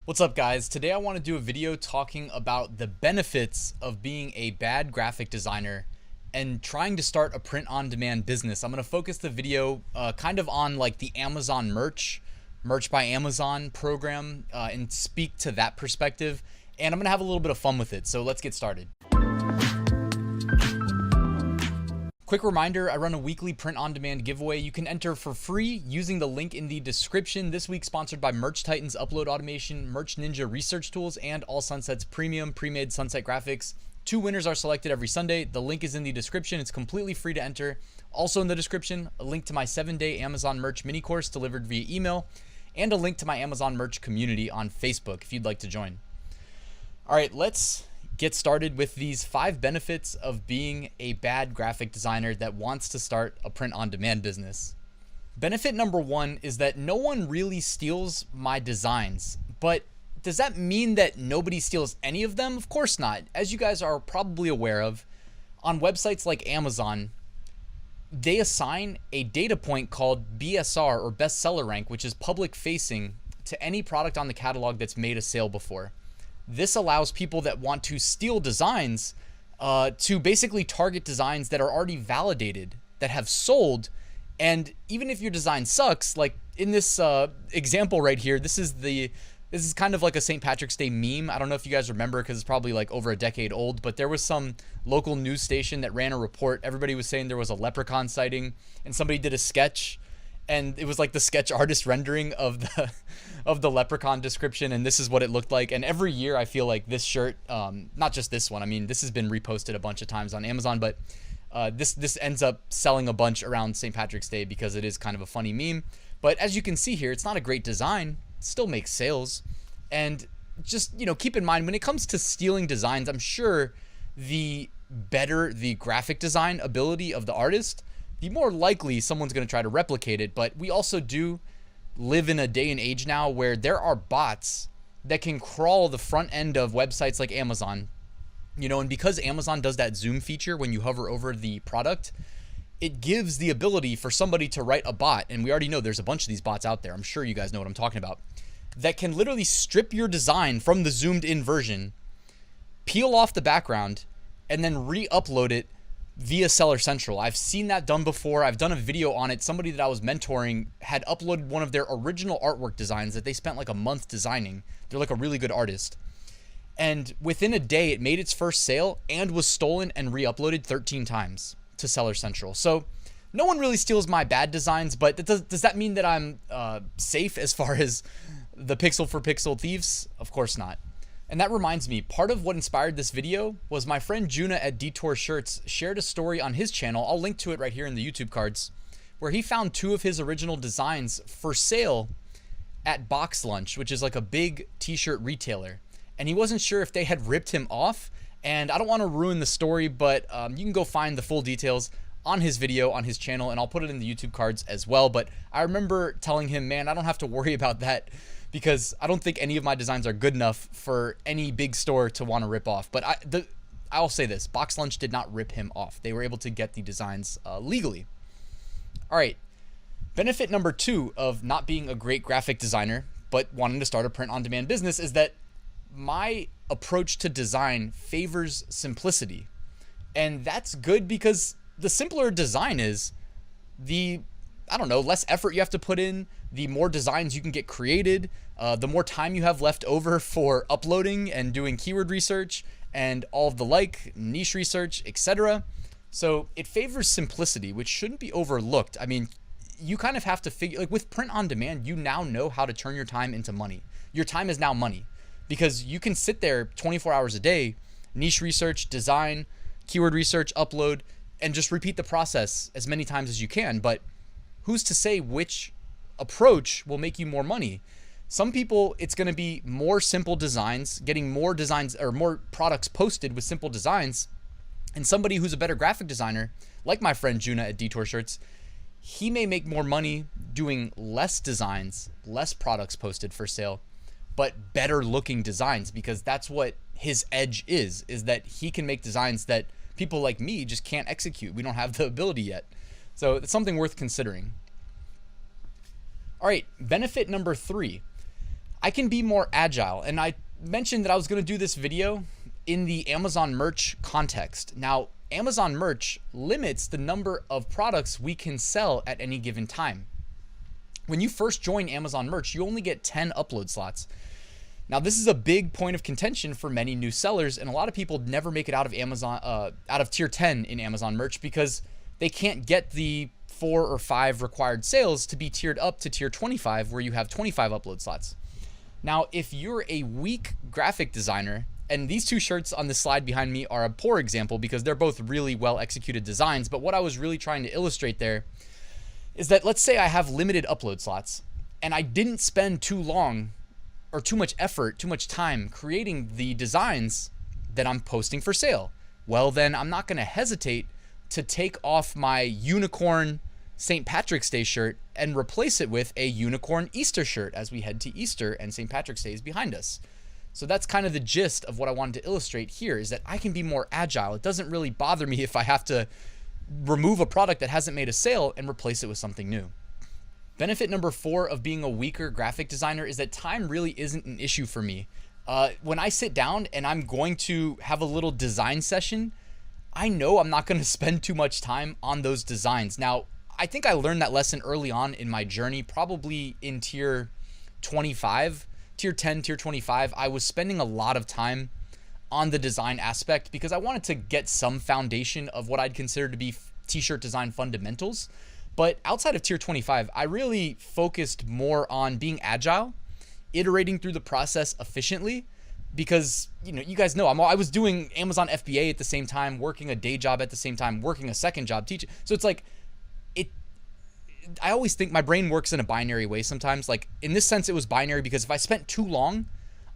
What's up, guys? Today I want to do a video talking about the benefits of being a bad graphic designer and trying to start a print-on-demand business. I'm going to focus the video kind of on like the Amazon merch by Amazon program and speak to that perspective. And I'm going to have a little bit of fun with it. So let's get started. Quick reminder, I run a weekly print-on-demand giveaway. You can enter for free using the link in the description. This week sponsored by Merch Titan's Upload Automation, Merch Ninja Research Tools, and All Sunset's Premium Premade Sunset Graphics. 2 winners are selected every Sunday. The link is in the description. It's completely free to enter. Also in the description, a link to my 7-day Amazon merch mini course delivered via email, and a link to my Amazon merch community on Facebook if you'd like to join. All right, let's get started with these 5 benefits of being a bad graphic designer that wants to start a print-on-demand business. Benefit number 1 is that no one really steals my designs, but does that mean that nobody steals any of them? Of course not. As you guys are probably aware of, on websites like Amazon, they assign a data point called BSR, or best seller rank, which is public facing, to any product on the catalog that's made a sale before. This allows people that want to steal designs to basically target designs that are already validated, that have sold. And even if your design sucks, like in this example right here, this is kind of like a St. Patrick's Day meme. I don't know if you guys remember because it's probably like over a decade old, but there was some local news station that ran a report. Everybody was saying there was a leprechaun sighting, and somebody did a sketch, and it was like the sketch artist rendering of the leprechaun description, and this is what it looked like. And every year I feel like this shirt, not just this one, I mean this has been reposted a bunch of times on Amazon, but this ends up selling a bunch around St. Patrick's Day because it is kind of a funny meme. But as you can see here, it's not a great design, it still makes sales. And just, keep in mind, when it comes to stealing designs, I'm sure the better the graphic design ability of the artist, the more likely someone's going to try to replicate it. But we also do live in a day and age now where there are bots that can crawl the front end of websites like Amazon, and because Amazon does that zoom feature when you hover over the product, it gives the ability for somebody to write a bot. And we already know there's a bunch of these bots out there. I'm sure you guys know what I'm talking about, that can literally strip your design from the zoomed in version, peel off the background, and then re-upload it via Seller Central. I've seen that done before. I've done a video on it. Somebody that I was mentoring had uploaded one of their original artwork designs that they spent like a month designing. They're like a really good artist. And within a day, it made its first sale and was stolen and re-uploaded 13 times to Seller Central. So no one really steals my bad designs, but does that mean that I'm safe as far as the pixel for pixel thieves? Of course not. And that reminds me, part of what inspired this video was my friend Juna at Detour Shirts shared a story on his channel. I'll link to it right here in the YouTube cards, where he found 2 of his original designs for sale at Box Lunch, which is like a big t-shirt retailer. And he wasn't sure if they had ripped him off. And I don't want to ruin the story, but you can go find the full details on his video on his channel, and I'll put it in the YouTube cards as well. But I remember telling him, man, I don't have to worry about that, because I don't think any of my designs are good enough for any big store to want to rip off. But I'll say this, Box Lunch did not rip him off. They were able to get the designs legally. All right, benefit number 2 of not being a great graphic designer but wanting to start a print-on-demand business is that my approach to design favors simplicity. And that's good because the simpler design is, the less effort you have to put in, the more designs you can get created, the more time you have left over for uploading and doing keyword research and all of the niche research, etc. So it favors simplicity, which shouldn't be overlooked. I mean, you kind of have to figure, like with print on demand, you now know how to turn your time into money. Your time is now money, because you can sit there 24 hours a day, niche research, design, keyword research, upload, and just repeat the process as many times as you can. But who's to say which approach will make you more money? Some people, it's going to be more simple designs, getting more designs or more products posted with simple designs. And somebody who's a better graphic designer, like my friend Juna at Detour Shirts, he may make more money doing less designs, less products posted for sale, but better looking designs, because that's what his edge is that he can make designs that people like me just can't execute. We don't have the ability yet. So it's something worth considering. All right, benefit number 3. I can be more agile. And I mentioned that I was going to do this video in the Amazon merch context. Now, Amazon merch limits the number of products we can sell at any given time. When you first join Amazon merch, you only get 10 upload slots. Now, this is a big point of contention for many new sellers, and a lot of people never make it out of Amazon, out of tier 10 in Amazon merch because they can't get the 4 or 5 required sales to be tiered up to tier 25, where you have 25 upload slots. Now, if you're a weak graphic designer, and these two shirts on the slide behind me are a poor example because they're both really well executed designs, but what I was really trying to illustrate there is that let's say I have limited upload slots and I didn't spend too long or too much effort, too much time creating the designs that I'm posting for sale. Well, then I'm not going to hesitate to take off my unicorn St. Patrick's Day shirt and replace it with a unicorn Easter shirt as we head to Easter and St. Patrick's Day is behind us. So that's kind of the gist of what I wanted to illustrate here, is that I can be more agile. It doesn't really bother me if I have to remove a product that hasn't made a sale and replace it with something new. Benefit number 4 of being a weaker graphic designer is that time really isn't an issue for me. When I sit down and I'm going to have a little design session, I know I'm not going to spend too much time on those designs. Now, I think I learned that lesson early on in my journey, probably in tier 25, tier 10, tier 25. I was spending a lot of time on the design aspect because I wanted to get some foundation of what I'd consider to be t-shirt design fundamentals. But outside of tier 25, I really focused more on being agile, iterating through the process efficiently, because, you know, you guys know I was doing Amazon FBA at the same time, working a day job at the same time, working a second job teaching. So it's like, I always think my brain works in a binary way sometimes. Like in this sense, it was binary because if I spent too long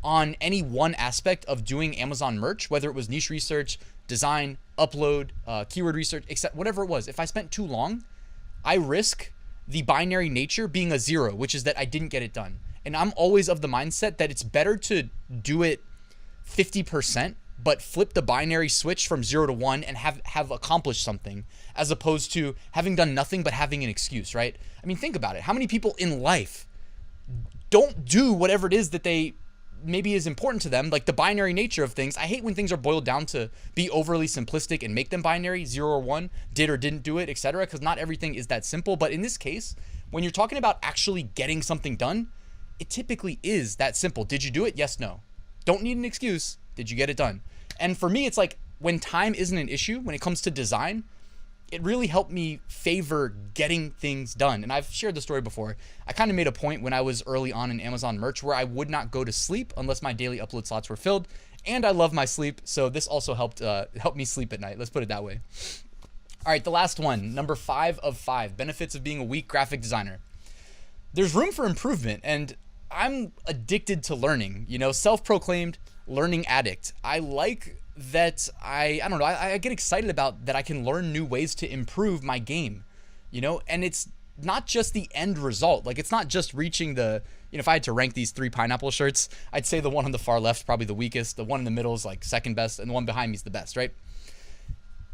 on any one aspect of doing Amazon merch, whether it was niche research, design, upload, keyword research, except whatever it was, if I spent too long, I risk the binary nature being a 0, which is that I didn't get it done. And I'm always of the mindset that it's better to do it 50%, but flip the binary switch from 0 to 1 and have accomplished something, as opposed to having done nothing but having an excuse, right? I mean, think about it. How many people in life don't do whatever it is that they maybe is important to them, like the binary nature of things? I hate when things are boiled down to be overly simplistic and make them binary, 0 or 1, did or didn't do it, etc., because not everything is that simple. But in this case, when you're talking about actually getting something done, it typically is that simple. Did you do it? Yes, no. Don't need an excuse. Did you get it done? And for me, it's like when time isn't an issue, when it comes to design, it really helped me favor getting things done. And I've shared the story before. I kind of made a point when I was early on in Amazon merch where I would not go to sleep unless my daily upload slots were filled. And I love my sleep, so this also helped me sleep at night. Let's put it that way. All right, the last one, number 5 of 5, benefits of being a weak graphic designer. There's room for improvement, and I'm addicted to learning, you know, self-proclaimed learning addict. I like that I don't know, I get excited about that I can learn new ways to improve my game, you know, and it's not just the end result. Like, it's not just reaching the, you know, if I had to rank these 3 pineapple shirts, I'd say the one on the far left is probably the weakest, the one in the middle is like second best, and the one behind me is the best, right?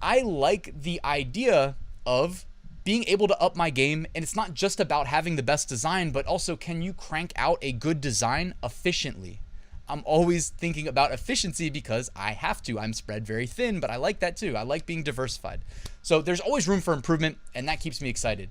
I like the idea of being able to up my game, and it's not just about having the best design, but also, can you crank out a good design efficiently? I'm always thinking about efficiency because I have to. I'm spread very thin, but I like that too. I like being diversified. So there's always room for improvement, and that keeps me excited.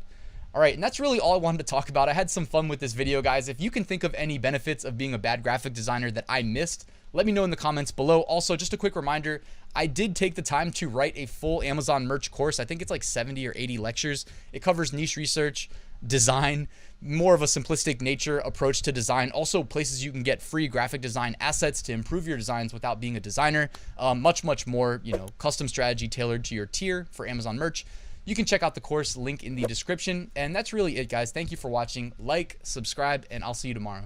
All right, and that's really all I wanted to talk about. I had some fun with this video, guys. If you can think of any benefits of being a bad graphic designer that I missed, let me know in the comments below. Also, just a quick reminder, I did take the time to write a full Amazon merch course. I think it's like 70 or 80 lectures. It covers niche research, design, more of a simplistic nature approach to design. Also, places you can get free graphic design assets to improve your designs without being a designer. Much more, you know, custom strategy tailored to your tier for Amazon merch. You can check out the course, link in the description. And that's really it, guys. Thank you for watching. Like, subscribe, and I'll see you tomorrow.